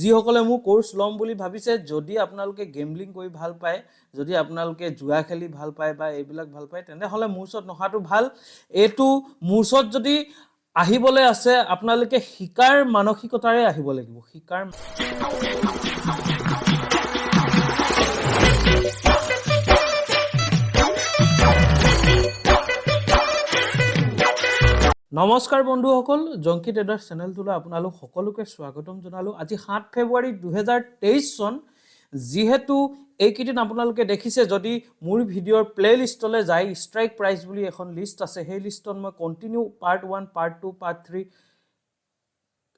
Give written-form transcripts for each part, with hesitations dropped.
যিসকলে মোৰ কোৰ্স লম বুলি ভাবিছে যদি আপোনালোকে গেমলিং কৰি ভাল পায় যদি আপোনালোকে জুয়া খেলি ভাল পায় বা এইবিলাক ভাল পায় তেনেহলে মোৰ ওচৰত নহাটো ভাল এটো মোৰ ওচৰত যদি আহিবলৈ আছে আপোনালোকে শিকাৰ মানসিকতাৰে আহিব লাগিব শিকাৰ নমস্কাৰ বন্ধুসকল জংকি ট্ৰেডাৰ চেনেলটোলৈ আপোনালোক সকলোকে স্বাগতম জনালো আজি 7 ফেব্ৰুৱাৰী 2023 চন যেহেতু এইকেইদিন আপোনালোকে দেখিছে যদি মোৰ ভিডিঅ'ৰ প্লেলিষ্টলৈ যায় ষ্ট্ৰাইক প্ৰাইচ বুলি এখন লিষ্ট আছে সেই লিষ্টত মই কন্টিনিউ পাৰ্ট 1 পাৰ্ট 2 পাৰ্ট 3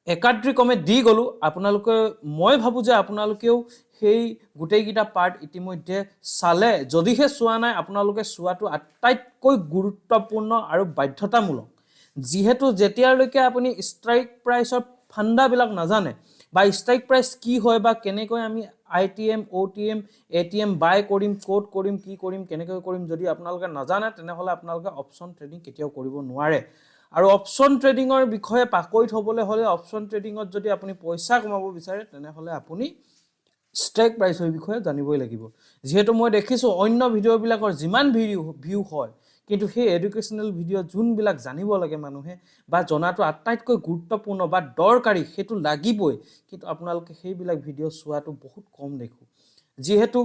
একাড্ৰিকমে দি গলো আপোনালোকে মই ভাবো যে আপোনালোকেও সেই গুটেইকিটা পাৰ্ট ইতিমধ্যে চালে যদিহে চোৱা নাই আপোনালোকে চোৱাটো আটাইতকৈ গুৰুত্বপূৰ্ণ আৰু বাধ্যতামূলক যেহেতু যেতিয়ালৈকে আপুনি ষ্ট্ৰাইক প্ৰাইচৰ ফান্ডাবিলাক নাজানে বা ষ্ট্ৰাইক প্ৰাইচ কি হয় বা কেনেকৈ আমি আইটিএম ওটিএম এটিএম বাই কৰিম কোড কৰিম কি কৰিম কেনেকৈ কৰিম যদি আপোনালোকে নাজানে তেনেহলে আপোনালোকে অপচন ট্ৰেডিং কেতিয়াও কৰিব নোৱাৰে আৰু অপচন ট্ৰেডিংৰ বিষয়ে পাকৈত হ'বলৈ হলে অপচন ট্ৰেডিংত যদি আপুনি পইচা কমাব বিচাৰে তেনেহলে আপুনি ষ্ট্ৰাইক প্ৰাইচৰ বিষয়ে জানিবই লাগিব যেহেতু মই দেখিছো অন্য ভিডিঅ'বিলাকৰ যিমান ভিউ হয় কিন্তু সেই এডুকেশনাল ভিডিও যোনবিলাক জানিব লাগে মানুহে বা জনাটো আটাইতকৈ গুৰুত্বপূৰ্ণ বা দৰকাৰী হেতু লাগিবই কিন্তু আপোনালোকে সেইবিলাক ভিডিও চোৱাটো বহুত কম দেখো যেহেতু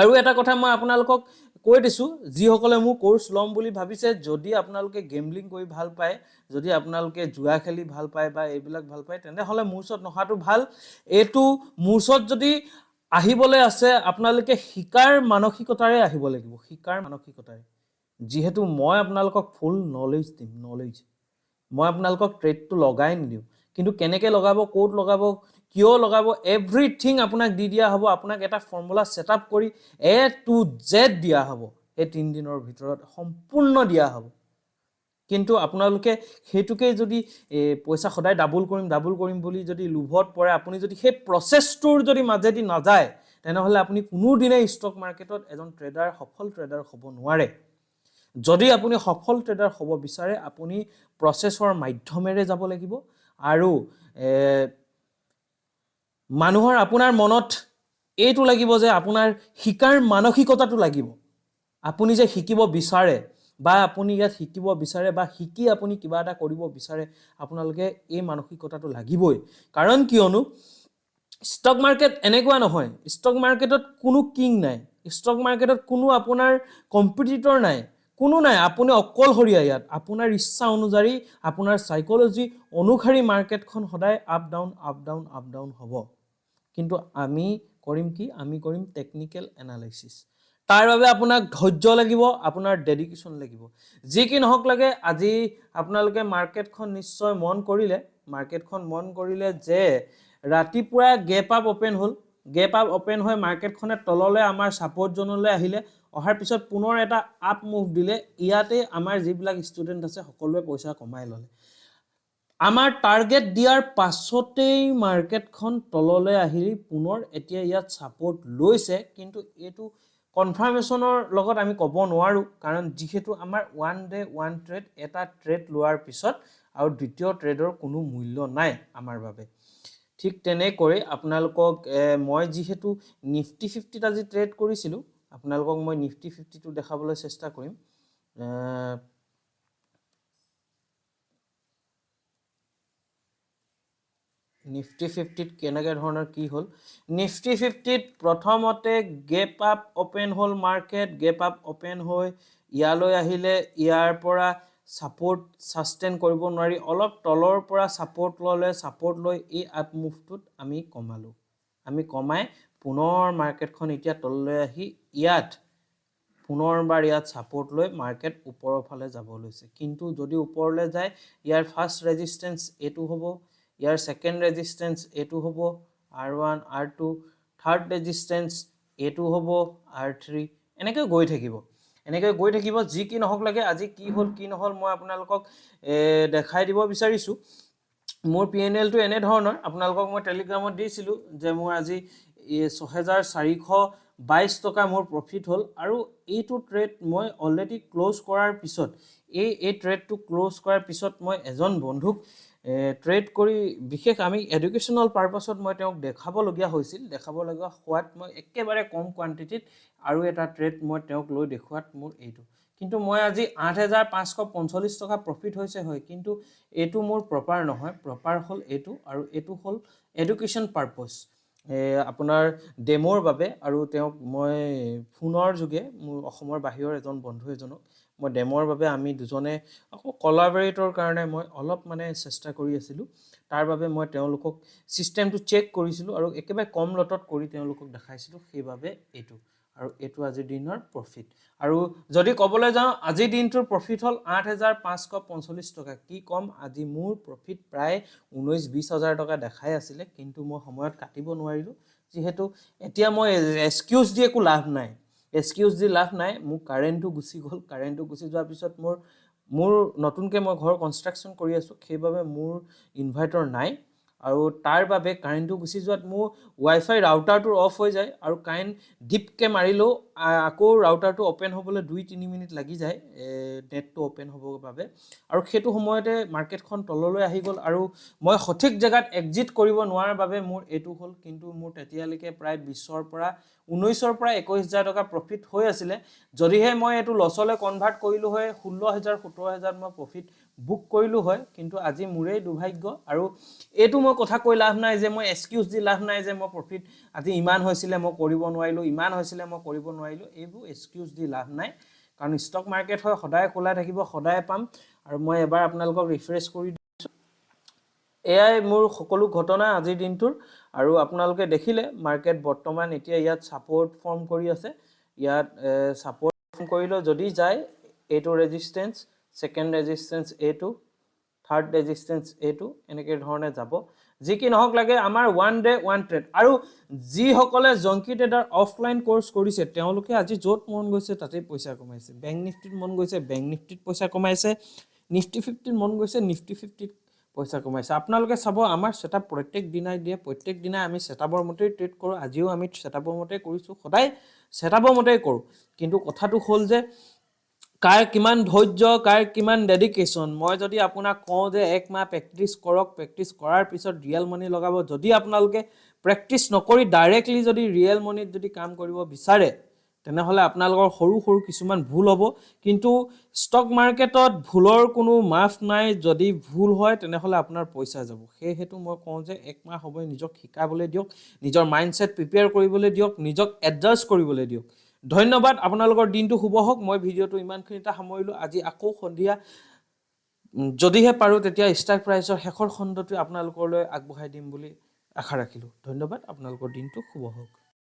আৰু এটা কথা মই আপোনালোকক কৈ দিছো যিসকলে মোৰ কোৰ্স লম বুলি ভাবিছে যদি আপোনালোকে গেমলিং কৰি ভাল পায় যদি আপোনালোকে জুয়া খেলি ভাল পায় বা এইবিলাক ভাল পায় তেনেহলে মোৰ ওচৰত নহাটো ভাল এটো মোৰ ওচৰত যদি আহিবলৈ আছে আপোনালোকে শিকাৰ মানসিকতাৰে আহিব লাগিব শিকাৰ মানসিকতাৰে যেহেতু মই আপোনালোকক ফুল নলেজ দিম নলেজ মই আপোনালোকক ট্ৰেডটো লগাই নিদিও কিন্তু কেনেকৈ লগাব কোড লগাব কিয় লগাব এভৰিথিং আপোনাক দি দিয়া হ'ব আপোনাক এটা ফৰ্মুলা সেটআপ কৰি A to Z দিয়া হ'ব এই 3 দিনৰ ভিতৰত সম্পূৰ্ণ দিয়া হ'ব কিন্তু আপোনালোকে হেতুকে যদি পইচা সদায় ডাবল কৰিম বুলি যদি লোভত পৰে আপুনি যদি সেই প্ৰসেসটোৰ যদি মাজেদি না যায় তেনেহলে আপুনি কোনো দিনে ষ্টক মাৰ্কেটত এজন ট্ৰেডাৰ সফল ট্ৰেডাৰ হ'ব নোৱাৰে যদি আপুনি সফল ট্ৰেডাৰ হ'ব বিচাৰে আপুনি প্ৰসেসৰ মাধ্যমেৰে যাব লাগিব আৰু মানুহৰ আপোনাৰ মনত এইটো লাগিব যে আপোনাৰ শিকাৰ মানসিকতাটো লাগিব আপুনি যে শিকিব বিচাৰে বা আপুনি ইয়াত শিকিব বিচাৰে বা শিকি আপুনি কিবা এটা কৰিব বিচাৰে আপোনালোকে এই মানসিকতাটো লাগিবই কাৰণ কিয়নো ষ্টক মাৰ্কেট এনেকুৱা নহয় ষ্টক মাৰ্কেটত কোনো কিং নাই ষ্টক মাৰ্কেটত কোনো আপোনাৰ কম্পিটিটৰ নাই কোনো নাই আপুনি অকলহৰীয়া ইয়াত আপোনাৰ ইচ্ছা অনুযায়ী আপোনাৰ সাইকোলজি অনুসাৰী মাৰ্কেটখন সদায় আপ ডাউন হ'ব কিন্তু আমি কৰিম কি আমি কৰিম টেকনিক্যাল এনালাইসিস তাৰ বাবে আপোনাক ধৈৰ্য লাগিব আপোনাৰ ডেডিকেশন লাগিব যি কি নহক লাগে আজি আপোনালোকে মাৰ্কেটখন নিশ্চয় মন কৰিলে যে ৰাতিপুৱা গেপ আপ ওপেন হৈ মাৰ্কেটখনে তললৈ আমাৰ সাপোৰ্ট জোনলৈ আহিলে অহাৰ পিছত পুনৰ এটা আপ মুভ দিলে ইয়াতে আমাৰ যিবিলাক ষ্টুডেন্ট আছে সকলোৱে পইচা কমাই ললে আমাৰ টাৰ্গেট দিয়াৰ পাছতেই মাৰ্কেটখন তললৈ আহিলি পুনৰ এতিয়া ইয়াত সাপোৰ্ট লৈছে কিন্তু এটো কনফাৰ্মেশনৰ লগত আমি ক'ব নোৱাৰো কাৰণ যেহেতু আমাৰ ওৱান ডে ওৱান ট্ৰেড এটা ট্ৰেড লোৱাৰ পিছত আৰু দ্বিতীয় ট্ৰেডৰ কোনো মূল্য নাই আমাৰ বাবে ঠিক তেনে কৰি আপোনালোকক মই যেহেতু নিফটি 50 আজি ট্ৰেড কৰিছিলো আপোনালোকক মই নিফটি 50 টো দেখাবলৈ চেষ্টা কৰিম নিফটি 50 কেনেকৈ ধৰণৰ কি হল নিফটি 50 প্ৰথমতে গেপ আপ ওপেন হল মাৰ্কেট গেপ আপ ওপেন হৈ ইয়ালৈ আহিলে ইয়াৰ পৰা সাপোৰ্ট সাস্টেইন কৰিব নোৱাৰি অলপ তলৰ পৰা সাপোৰ্ট লৈ এই আপ মুভটোত আমি কমাই পুনৰ মাৰ্কেটখন এতিয়া তললৈ আহি ইয়াত পুনৰবাৰ ইয়াত সাপোৰ্ট লৈ মাৰ্কেট ওপৰৰ ফালে যাব লৈছে কিন্তু যদি ওপৰলৈ যায় ইয়াৰ ফাৰ্স্ট ৰেজিস্ট্যান্স এটো হ'ব ইয়াৰ সেকেন্ড ৰেজিস্ট্যান্স এটো হ'ব R1 R2 থাৰ্ড ৰেজিস্ট্যান্স এটো হ'ব R3 এনেকৈ গৈ থাকিব যি কি নহক লাগে আজি কি নহল মই আপোনালোকক দেখাই দিব বিচাৰিছো মোৰ PNL টো এনে ধৰণৰ আপোনালোকক মই টেলিগ্ৰামত দিছিলো যে মোৰ আজি 6422 টকা মোৰ প্ৰফিট হল আৰু এইটো ট্ৰেড মই অলৰেডি ক্লোজ কৰাৰ পিছত এই ট্ৰেডটো ক্লোজ কৰাৰ পিছত মই এজন বন্ধুক ট্ৰেড কৰি বিশেষ আমি এডুকেশ্যনাল পাৰপাছত মই তেওঁক দেখাবলগীয়া হৈছিল দেখাবলগীয়া হোৱাত মই একেবাৰে কম কোৱান্টিটিত আৰু এটা ট্ৰেড মই তেওঁক লৈ দেখুৱাত মোৰ এইটো কিন্তু মই আজি 8545 টকা প্ৰফিট হৈছে হয় কিন্তু এইটো মোৰ প্ৰপাৰ নহয় প্ৰপাৰ হল এইটো আৰু এইটো হল এডুকেশ্যন পাৰপাছ আপোনাৰ ডেমোৰ বাবে আৰু তেওঁক মই ফোনৰ যোগে মোৰ অসমৰ বাহিৰৰ এজন বন্ধু এজনক মই ডেমোৰ বাবে আমি দুজনে আকৌ কোলাবৰেটৰ কাৰণে মই অলপ মানে চেষ্টা কৰি আছিলোঁ তাৰ বাবে মই তেওঁলোকক সিস্টেমটো চেক কৰিছিলোঁ আৰু একেবাৰে কম লটত কৰি তেওঁলোকক দেখাইছিলোঁ সেইবাবে এইটো আৰু এইটো আজিৰ দিনৰ প্ৰফিট আৰু যদি ক'বলৈ যাওঁ আজিৰ দিনটোৰ প্ৰফিট হ'ল 8545 টকা কি কম আজি মোৰ প্ৰফিট প্ৰায় 19-20 হাজাৰ টকা দেখাই আছিলে কিন্তু মই সময়ত কাটিব নোৱাৰিলোঁ যেহেতু এতিয়া মই এক্সকিউজ দি একো লাভ নাই এক্সকিউজ দি লাভ নাই মোৰ কাৰেণ্টটো গুচি গ'ল কাৰেণ্টটো গুচি যোৱাৰ পিছত মোৰ নতুনকৈ মই ঘৰ কনষ্ট্ৰাকশ্যন কৰি আছোঁ সেইবাবে মোৰ ইনভাৰ্টাৰ নাই আৰু তাৰ বাবে কাৰেণ্টটো গুচি যোৱাত মোৰ ৱাইফাই ৰাউটাৰটো অফ হৈ যায় আৰু কাৰেণ্ট ডিপকৈ মাৰিলেও আকৌ ৰাউটাৰটো অপেন হ'বলৈ 2-3 মিনিট লাগি যায় নেটটো অপেন হ'বৰ বাবে আৰু সেইটো সময়তে মাৰ্কেটখন তললৈ আহি গ'ল আৰু মই সঠিক জেগাত এক্সিট কৰিব নোৱাৰাৰ বাবে মোৰ এইটো হ'ল কিন্তু মোৰ তেতিয়ালৈকে প্ৰায় 20ৰ পৰা 19ৰ পৰা 21000 টকা প্ৰফিট হৈ আছিলে যদিহে মই এইটো লছলৈ কনভাৰ্ট কৰিলোঁ হয় 16000-17000 মই প্ৰফিট বুক কৰিলোঁ হয় কিন্তু আজি মোৰেই দুৰ্ভাগ্য আৰু এইটো মই কথা কৈ লাভ নাই যে মই এক্সকিউজ দি লাভ নাই যে মই প্ৰফিট আজি ইমান হৈছিলে মই কৰিব নোৱাৰিলোঁ ইমান হৈছিলে মই কৰিব নোৱাৰিলোঁ এইবোৰ এক্সকিউজ দি লাভ নাই কাৰণ ষ্টক মাৰ্কেট হয় সদায় খোলা থাকিব সদায় পাম আৰু মই এবাৰ আপোনালোকক ৰিফ্ৰেছ কৰি এয়াই মোৰ সকলো ঘটনা আজিৰ দিনটোৰ আৰু আপোনালোকে দেখিলে মাৰ্কেট বৰ্তমান এতিয়া ইয়াত সাপোৰ্ট ফৰ্ম কৰি আছে ইয়াত সাপোৰ্ট ফৰ্ম কৰিলে যদি যায় এইটো ৰেজিস্ট্যান্স সেকেন্ড ৰেজিস্ট্যান্স এইটো থাৰ্ড ৰেজিস্ট্যান্স এইটো এনেকৈ ধৰণে যাব যি কি নহওক লাগে আমাৰ ওৱান ডে ওৱান ট্ৰেড আৰু যিসকলে জংকি ট্ৰেডাৰ অফলাইন কোৰ্স কৰিছে তেওঁলোকে আজি য'ত মন গৈছে তাতে পইচা কমাইছে বেংক নিফটিত মন গৈছে বেংক নিফটিত পইচা কমাইছে নিফটি 50 মন গৈছে নিফটি 50 পইচা কমাইছে আপোনালোকে চাব আমাৰ সেটআপ প্ৰত্যেক দিনাই দিয়ে প্ৰত্যেক দিনাই আমি সেটআপৰ মতে ট্ৰেড কৰো আজিও আমি সেটআপৰ মতে কৰিছো সদায় সেটআপৰ মতে কৰো কিন্তু কথাটো হ'ল যে কাৰ কিমান ধৈৰ্য কাৰ কিমান ডেডিকেশন মই যদি আপোনাক কওঁ যে এক মাহ প্ৰেক্টিস কৰক প্ৰেক্টিস কৰাৰ পিছত ৰিয়েল মানি লগাব যদি আপোনালোকে প্ৰেক্টিস নকৰি ডাইৰেক্টলি যদি ৰিয়েল মানিত যদি কাম কৰিব বিচাৰে তেনেহলে আপোনালোকৰ সৰু সৰু কিছুমান ভুল হ'ব কিন্তু ষ্টক মাৰ্কেটত ভুলৰ কোনো মাফ নাই যদি ভুল হয় তেনেহলে আপোনাৰ পইচা যাব সেই হেতু মই কওঁ যে এক মাহ হ'ব নিজক শিকাবলৈ দিয়ক নিজৰ মাইন্ডসেট প্ৰিপেয়াৰ কৰিবলৈ দিয়ক নিজক এডজাস্ট কৰিবলৈ দিয়ক ধন্যবাদ আপোনালোকৰ দিনটো শুভ হওক মই ভিডিওটো ইমানখিনিটা সামৰিলো আজি আকৌ সন্ধিয়া যদিহে পাৰো তেতিয়া ষ্টক প্ৰাইচৰ শেষৰ খণ্ডটো আপোনালোকলৈ আগবঢ়াই দিম বুলি আশা ৰাখিলো ধন্যবাদ আপোনালোকৰ দিনটো শুভ হওক